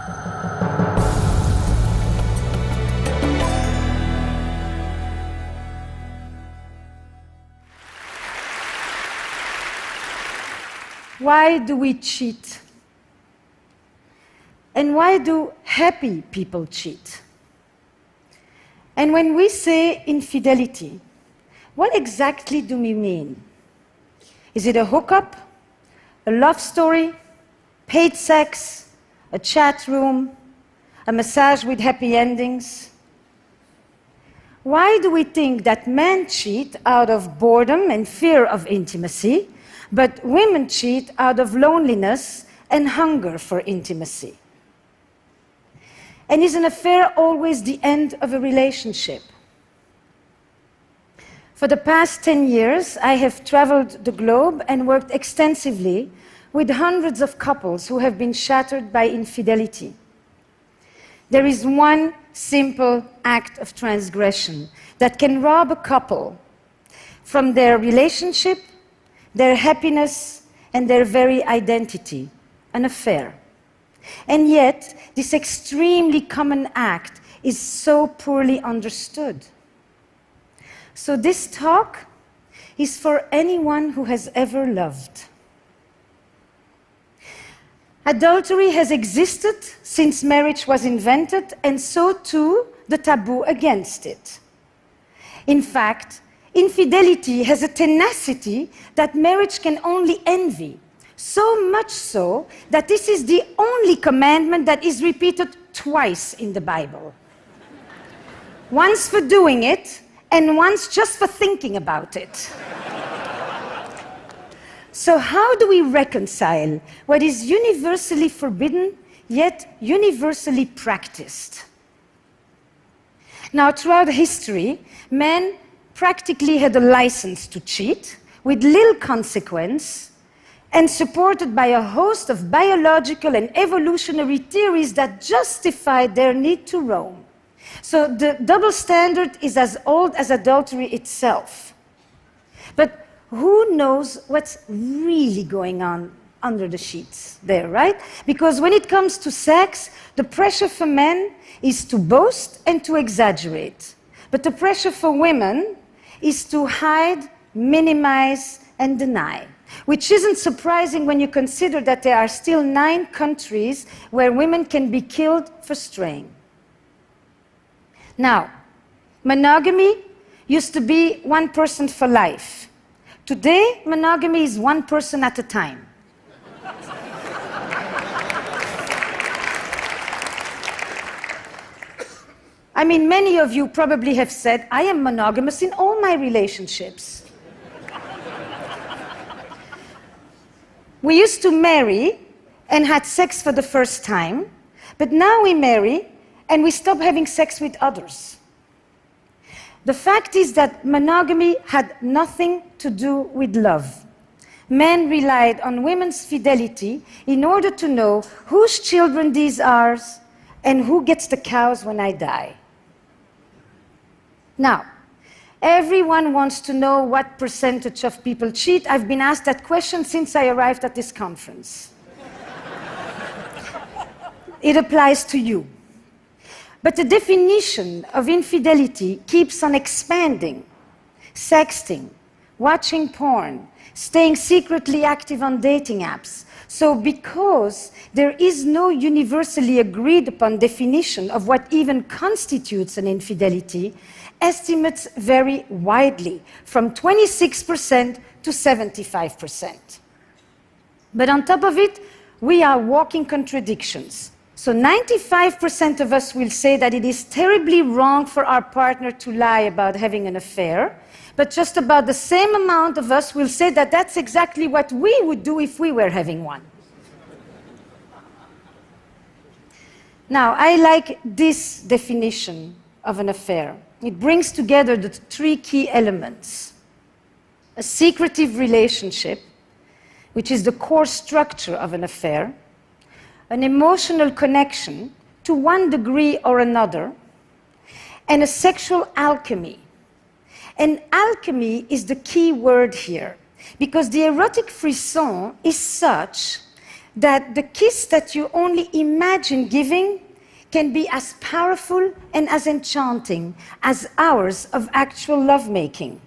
Why do we cheat? And why do happy people cheat? And when we say infidelity, what exactly do we mean? Is it a hookup, a love story, paid sex, a chat room, a massage with happy endings? Why do we think that men cheat out of boredom and fear of intimacy, but women cheat out of loneliness and hunger for intimacy? And is an affair always the end of a relationship? For the past 10 years, I have traveled the globe and worked extensively with hundreds of couples who have been shattered by infidelity. There is one simple act of transgression that can rob a couple from their relationship, their happiness, and their very identity: an affair. And yet, this extremely common act is so poorly understood. So this talk is for anyone who has ever loved. Adultery has existed since marriage was invented, and so too the taboo against it. In fact, infidelity has a tenacity that marriage can only envy. So much so that this is the only commandment that is repeated twice in the Bible. Once for doing it, and once just for thinking about it. So how do we reconcile what is universally forbidden, yet universally practiced? Now, throughout history, men practically had a license to cheat with little consequence, and supported by a host of biological and evolutionary theories that justified their need to roam. So the double standard is as old as adultery itself. But who knows what's really going on under the sheets there, right? Because when it comes to sex, the pressure for men is to boast and to exaggerate. But the pressure for women is to hide, minimize, and deny. Which isn't surprising when you consider that there are still 9 countries where women can be killed for straying. Now, monogamy used to be one person for life. Today, monogamy is one person at a time. I mean, many of you probably have said, I am monogamous in all my relationships. We used to marry and had sex for the first time, but now we marry and we stop having sex with others. The fact is that monogamy had nothing to do with love. Men relied on women's fidelity in order to know whose children these are and who gets the cows when I die. Now, everyone wants to know what percentage of people cheat. I've been asked that question since I arrived at this conference. It applies to you. But the definition of infidelity keeps on expanding. Sexting, watching porn, staying secretly active on dating apps. So because there is no universally agreed upon definition of what even constitutes an infidelity, estimates vary widely, from 26% to 75%. But on top of it, we are walking contradictions. So 95% of us will say that it is terribly wrong for our partner to lie about having an affair, but just about the same amount of us will say that that's exactly what we would do if we were having one. Now, I like this definition of an affair. It brings together the 3 key elements: a secretive relationship, which is the core structure of an affair, an emotional connection to one degree or another, and a sexual alchemy. And alchemy is the key word here, because the erotic frisson is such that the kiss that you only imagine giving can be as powerful and as enchanting as hours of actual lovemaking.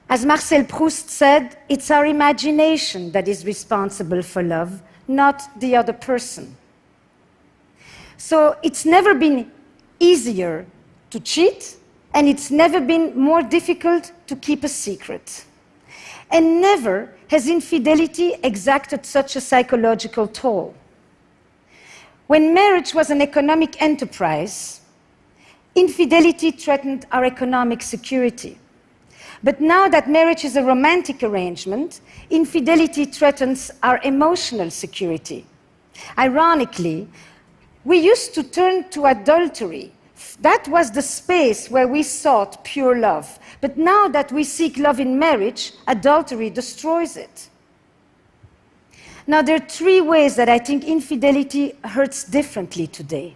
As Marcel Proust said, it's our imagination that is responsible for love, not the other person. So it's never been easier to cheat, and it's never been more difficult to keep a secret. And never has infidelity exacted such a psychological toll. When marriage was an economic enterprise, infidelity threatened our economic security. But now that marriage is a romantic arrangement, infidelity threatens our emotional security. Ironically, we used to turn to adultery. That was the space where we sought pure love. But now that we seek love in marriage, adultery destroys it. Now, there are three ways that I think infidelity hurts differently today.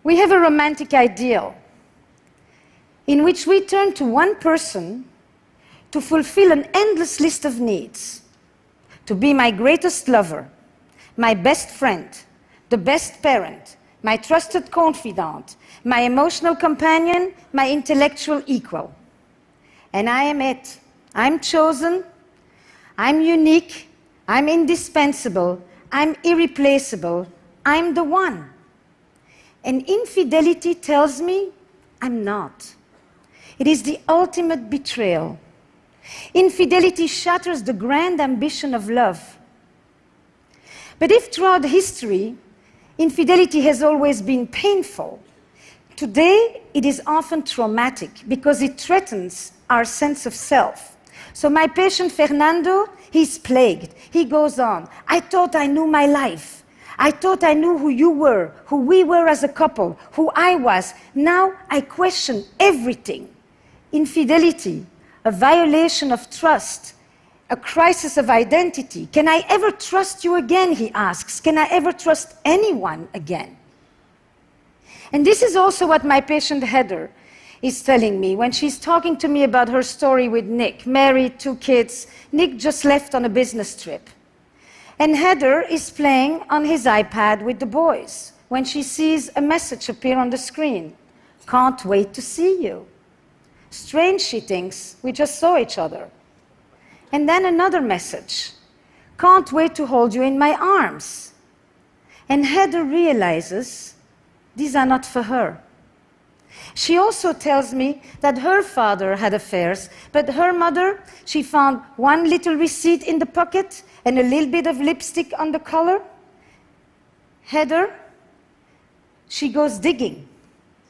We have a romantic ideal in which we turn to one person to fulfill an endless list of needs, to be my greatest lover, my best friend, the best parent, my trusted confidant, my emotional companion, my intellectual equal. And I am it. I'm chosen, I'm unique, I'm indispensable, I'm irreplaceable, I'm the one. And infidelity tells me I'm not. It is the ultimate betrayal. Infidelity shatters the grand ambition of love. But if throughout history, infidelity has always been painful, today it is often traumatic because it threatens our sense of self. So my patient Fernando, he's plagued. He goes on, I thought I knew my life. I thought I knew who you were, who we were as a couple, who I was. Now I question everything. Infidelity, a violation of trust, a crisis of identity. Can I ever trust you again, he asks. Can I ever trust anyone again? And this is also what my patient Heather is telling me when she's talking to me about her story with Nick, married, 2 kids. Nick just left on a business trip. And Heather is playing on his iPad with the boys when she sees a message appear on the screen. Can't wait to see you. Strange, she thinks, we just saw each other. And then another message. Can't wait to hold you in my arms. And Heather realizes these are not for her. She also tells me that her father had affairs, but her mother, she found one little receipt in the pocket and a little bit of lipstick on the collar. Heather, she goes digging,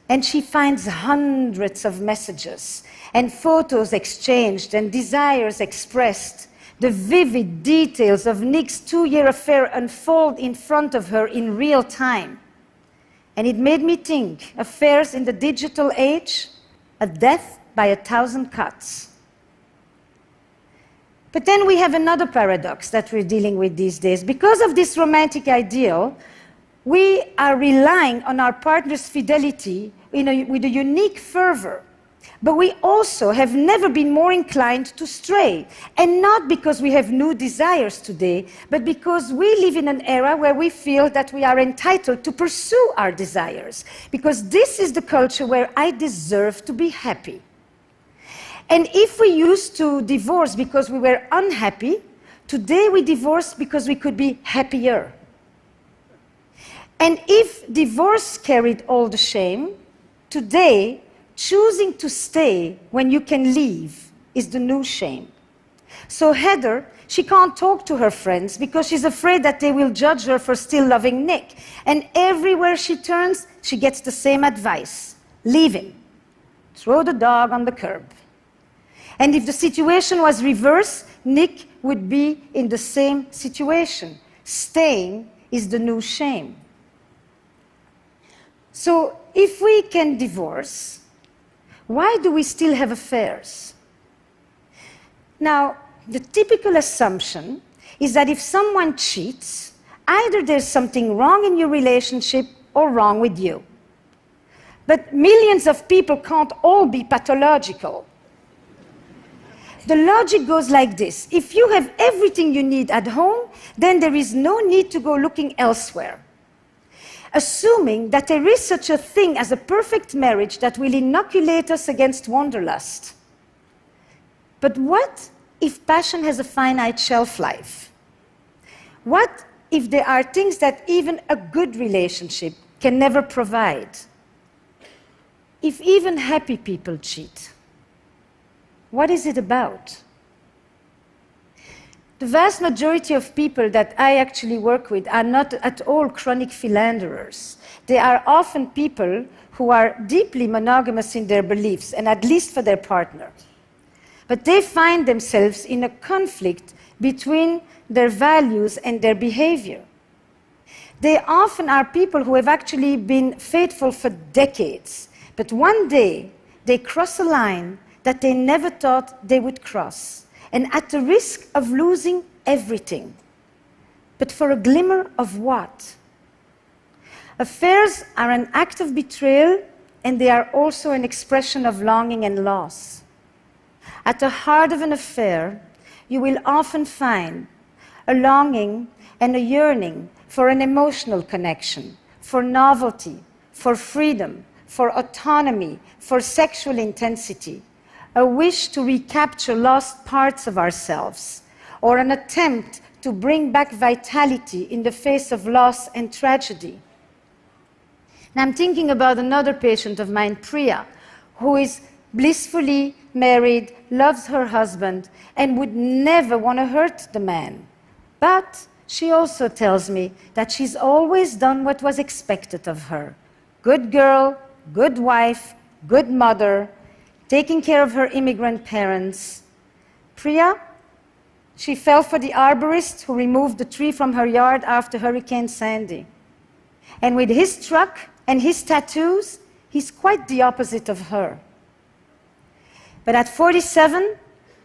and she finds hundreds of messages and photos exchanged and desires expressed. The vivid details of Nick's 2-year affair unfold in front of her in real time. And it made me think, affairs in the digital age, a death by 1,000 cuts. But then we have another paradox that we're dealing with these days. Because of this romantic ideal, we are relying on our partner's fidelity with a unique fervor. But we also have never been more inclined to stray. And not because we have new desires today, but because we live in an era where we feel that we are entitled to pursue our desires. Because this is the culture where I deserve to be happy. And if we used to divorce because we were unhappy, today we divorce because we could be happier. And if divorce carried all the shame, today choosing to stay when you can leave is the new shame. So Heather, she can't talk to her friends because she's afraid that they will judge her for still loving Nick. And everywhere she turns, she gets the same advice. Leave him. Throw the dog on the curb. And if the situation was reversed, Nick would be in the same situation. Staying is the new shame. So if we can divorce, why do we still have affairs? Now, the typical assumption is that if someone cheats, either there's something wrong in your relationship or wrong with you. But millions of people can't all be pathological. The logic goes like this. If you have everything you need at home, then there is no need to go looking elsewhere. Assuming that there is such a thing as a perfect marriage that will inoculate us against wanderlust. But what if passion has a finite shelf life? What if there are things that even a good relationship can never provide? If even happy people cheat, what is it about? The vast majority of people that I actually work with are not at all chronic philanderers. They are often people who are deeply monogamous in their beliefs, and at least for their partner. But they find themselves in a conflict between their values and their behavior. They often are people who have actually been faithful for decades, but one day they cross a line that they never thought they would cross, and at the risk of losing everything. But for a glimmer of what? Affairs are an act of betrayal, and they are also an expression of longing and loss. At the heart of an affair, you will often find a longing and a yearning for an emotional connection, for novelty, for freedom, for autonomy, for sexual intensity, a wish to recapture lost parts of ourselves, or an attempt to bring back vitality in the face of loss and tragedy. And I'm thinking about another patient of mine, Priya, who is blissfully married, loves her husband, and would never want to hurt the man. But she also tells me that she's always done what was expected of her. Good girl, good wife, good mother, taking care of her immigrant parents. Priya, she fell for the arborist who removed the tree from her yard after Hurricane Sandy. And with his truck and his tattoos, he's quite the opposite of her. But at 47,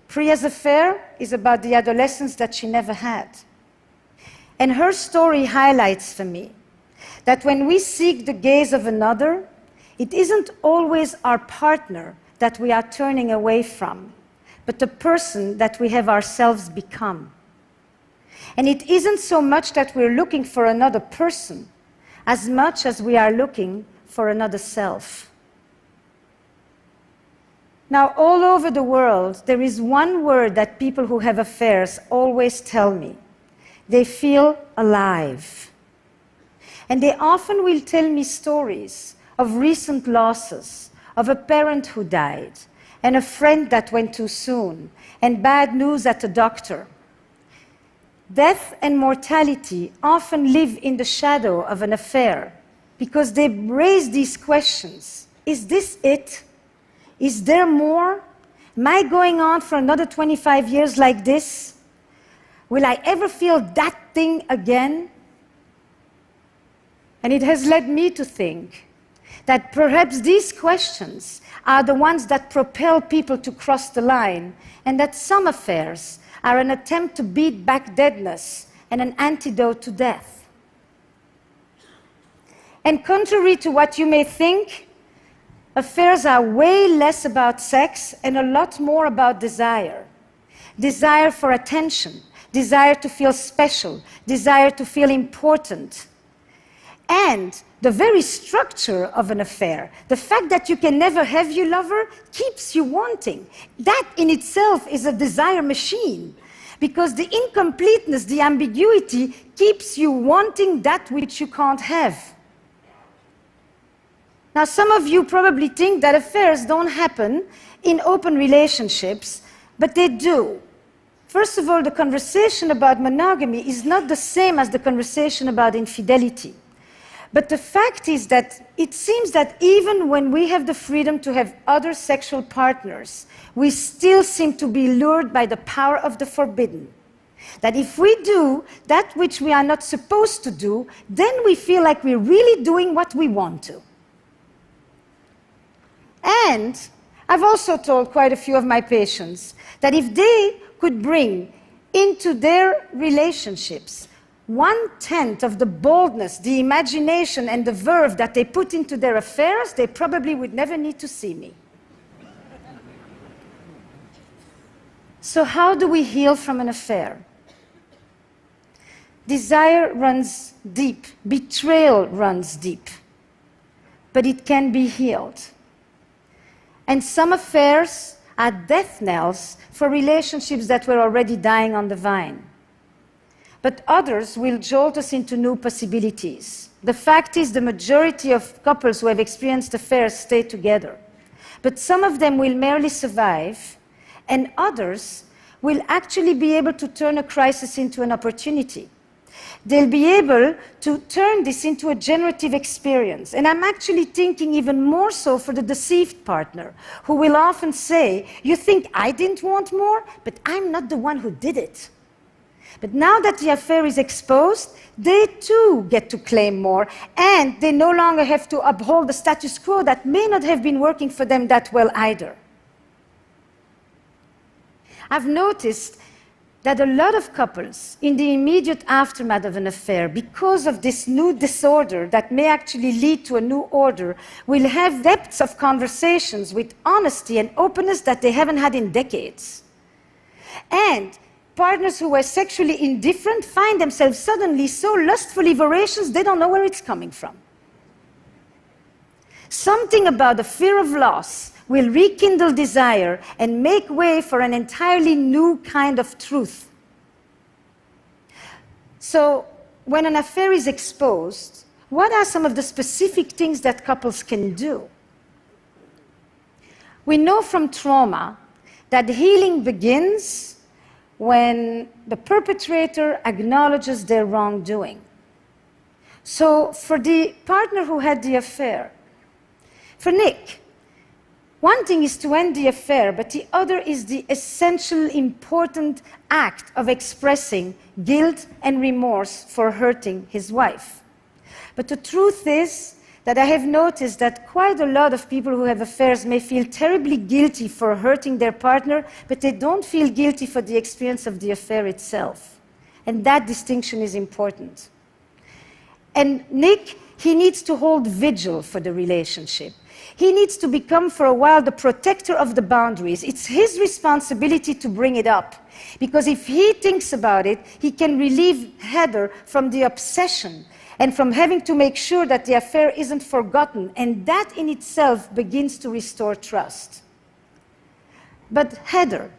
Priya's affair is about the adolescence that she never had. And her story highlights for me that when we seek the gaze of another, it isn't always our partner that we are turning away from, but the person that we have ourselves become. And it isn't so much that we're looking for another person, as much as we are looking for another self. Now, all over the world, there is one word that people who have affairs always tell me. They feel alive. And they often will tell me stories of recent losses, of a parent who died, and a friend that went too soon, and bad news at the doctor. Death and mortality often live in the shadow of an affair because they raise these questions. Is this it? Is there more? Am I going on for another 25 years like this? Will I ever feel that thing again? And it has led me to think that perhaps these questions are the ones that propel people to cross the line, and that some affairs are an attempt to beat back deadness and an antidote to death. And contrary to what you may think, affairs are way less about sex and a lot more about desire. Desire for attention, desire to feel special, desire to feel important. And the very structure of an affair, the fact that you can never have your lover, keeps you wanting. That in itself is a desire machine, because the incompleteness, the ambiguity, keeps you wanting that which you can't have. Now, some of you probably think that affairs don't happen in open relationships, but they do. First of all, the conversation about monogamy is not the same as the conversation about infidelity. But the fact is that it seems that even when we have the freedom to have other sexual partners, we still seem to be lured by the power of the forbidden. That if we do that which we are not supposed to do, then we feel like we're really doing what we want to. And I've also told quite a few of my patients that if they could bring into their relationships 1/10 of the boldness, the imagination, and the verve that they put into their affairs, they probably would never need to see me. So how do we heal from an affair? Desire runs deep, betrayal runs deep, but it can be healed. And some affairs are death knells for relationships that were already dying on the vine. But others will jolt us into new possibilities. The fact is, the majority of couples who have experienced affairs stay together. But some of them will merely survive, and others will actually be able to turn a crisis into an opportunity. They'll be able to turn this into a generative experience. And I'm actually thinking even more so for the deceived partner, who will often say, "You think I didn't want more? But I'm not the one who did it." But now that the affair is exposed, they too get to claim more, and they no longer have to uphold the status quo that may not have been working for them that well either. I've noticed that a lot of couples, in the immediate aftermath of an affair, because of this new disorder that may actually lead to a new order, will have depths of conversations with honesty and openness that they haven't had in decades. And partners who were sexually indifferent find themselves suddenly so lustfully voracious they don't know where it's coming from. Something about the fear of loss will rekindle desire and make way for an entirely new kind of truth. So, when an affair is exposed, what are some of the specific things that couples can do? We know from trauma that healing begins when the perpetrator acknowledges their wrongdoing. So, for the partner who had the affair, for Nick, one thing is to end the affair, but the other is the essential, important act of expressing guilt and remorse for hurting his wife. But the truth is that I have noticed that quite a lot of people who have affairs may feel terribly guilty for hurting their partner, but they don't feel guilty for the experience of the affair itself. And that distinction is important. And Nick, he needs to hold vigil for the relationship. He needs to become, for a while, the protector of the boundaries. It's his responsibility to bring it up. Because if he thinks about it, he can relieve Heather from the obsession and from having to make sure that the affair isn't forgotten. And that in itself begins to restore trust. But Heather,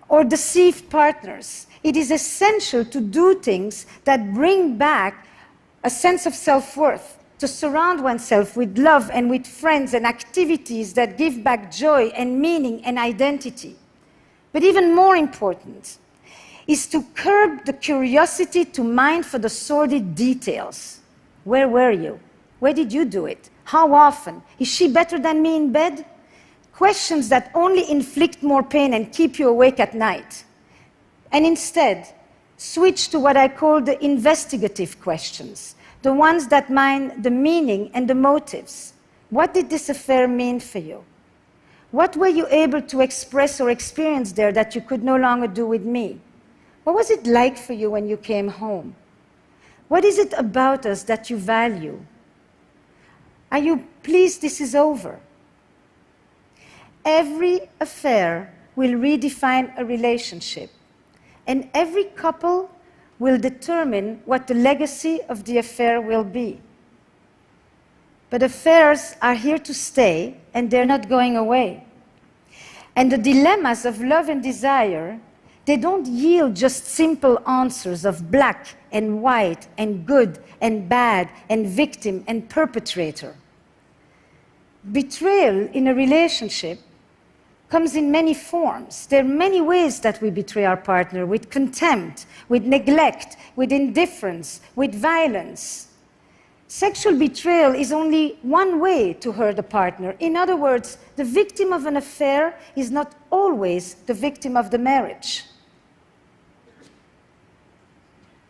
or deceived partners, it is essential to do things that bring back a sense of self-worth, to surround oneself with love and with friends and activities that give back joy and meaning and identity. But even more important is to curb the curiosity to mine for the sordid details. Where were you? Where did you do it? How often? Is she better than me in bed? Questions that only inflict more pain and keep you awake at night. And instead, switch to what I call the investigative questions, the ones that mine the meaning and the motives. What did this affair mean for you? What were you able to express or experience there that you could no longer do with me? What was it like for you when you came home? What is it about us that you value? Are you pleased this is over? Every affair will redefine a relationship, and every couple will determine what the legacy of the affair will be. But affairs are here to stay, and they're not going away. And the dilemmas of love and desire, they don't yield just simple answers of black and white and good and bad and victim and perpetrator. Betrayal in a relationship comes in many forms. There are many ways that we betray our partner, with contempt, with neglect, with indifference, with violence. Sexual betrayal is only one way to hurt a partner. In other words, the victim of an affair is not always the victim of the marriage.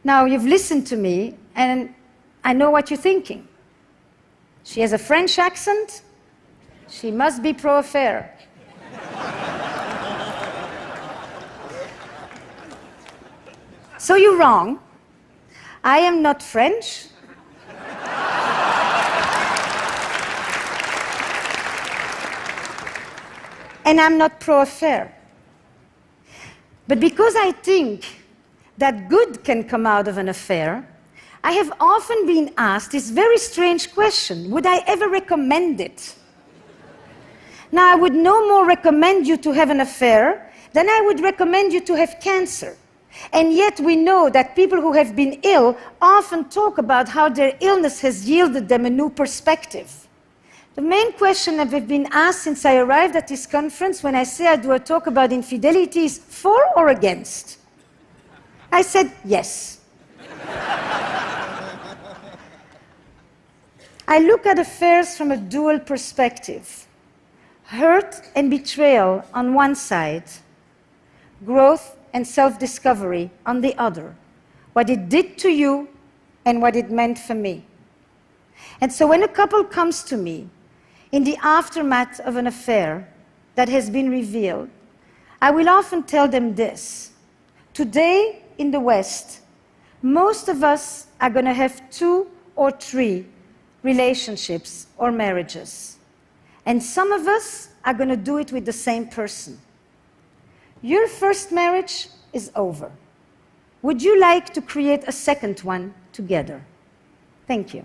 Now, you've listened to me, and I know what you're thinking. She has a French accent. She must be pro-affair. So you're wrong. I am not French. And I'm not pro-affair. But because I think that good can come out of an affair, I have often been asked this very strange question: would I ever recommend it? Now, I would no more recommend you to have an affair than I would recommend you to have cancer. And yet we know that people who have been ill often talk about how their illness has yielded them a new perspective. The main question that I've been asked since I arrived at this conference when I say I do a talk about infidelity is for or against? I said yes. I look at affairs from a dual perspective. Hurt and betrayal on one side, growth and self-discovery on the other. What it did to you and what it meant for me. And so when a couple comes to me in the aftermath of an affair that has been revealed, I will often tell them this: today in the West, most of us are going to have 2 or 3 relationships or marriages. And some of us are going to do it with the same person. Your first marriage is over. Would you like to create a second one together? Thank you.